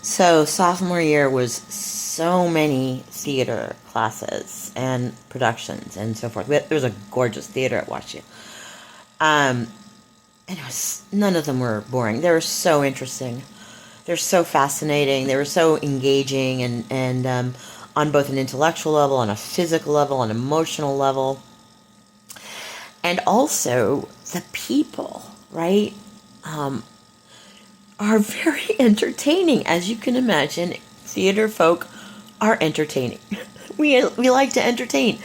So sophomore year was so many theater classes and productions and so forth. There was a gorgeous theater at WashU. Um, and none of them were boring. They were so interesting. They're so fascinating. They were so engaging and on both an intellectual level, on a physical level, on an emotional level, and also the people, right? Um, are very entertaining, as you can imagine. Theater folk are entertaining. We like to entertain,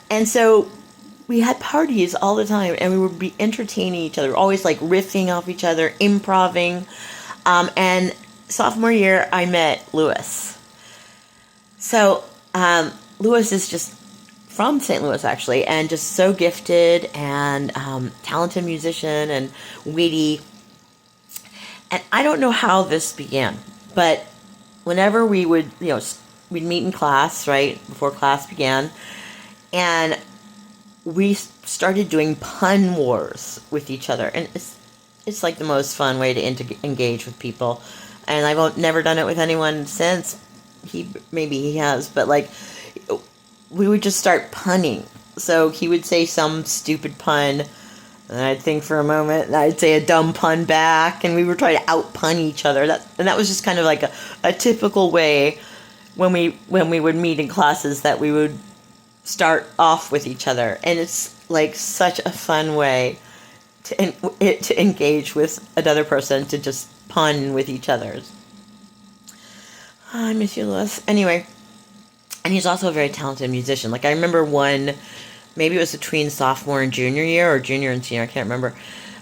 and so we had parties all the time, and we would be entertaining each other, always like riffing off each other, improving. And sophomore year, I met Lewis. So Lewis is just from St. Louis, actually, and just so gifted and talented musician and witty. And I don't know how this began, but whenever we would, we'd meet in class, right, before class began, and we started doing pun wars with each other. And it's like the most fun way to engage with people. And I've never done it with anyone since. Maybe he has, but like, we would just start punning. So he would say some stupid pun, and I'd think for a moment, and I'd say a dumb pun back, and we would try to out pun each other. That was just kind of like a typical way when we would meet in classes, that we would start off with each other, and it's like such a fun way to engage with another person, to just pun with each other. I miss you, Lewis. Anyway, and he's also a very talented musician. Like, I remember maybe it was between sophomore and junior year, or junior and senior, I can't remember.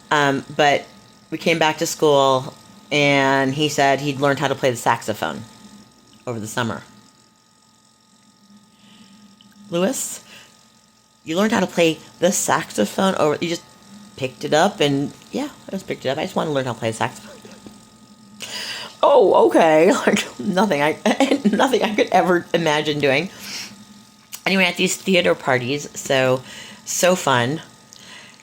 But we came back to school, and he said he'd learned how to play the saxophone over the summer. Lewis, you learned how to play the saxophone you just picked it up, and yeah, I just picked it up. I just want to learn how to play the saxophone. Oh, okay. Like, nothing I could ever imagine doing. Anyway, at these theater parties, so fun.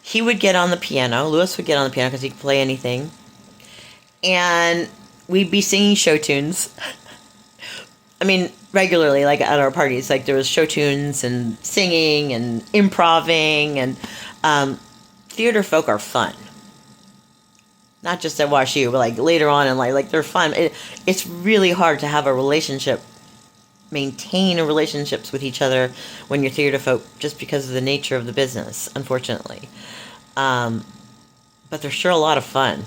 He would get on the piano. Lewis would get on the piano because he could play anything. And we'd be singing show tunes. I mean, regularly, like at our parties, like there was show tunes and singing and improving, and theater folk are fun. Not just at WashU, but like later on in life, like they're fun. It's really hard to have maintain relationships with each other when you're theater folk, just because of the nature of the business, unfortunately. But they're sure a lot of fun.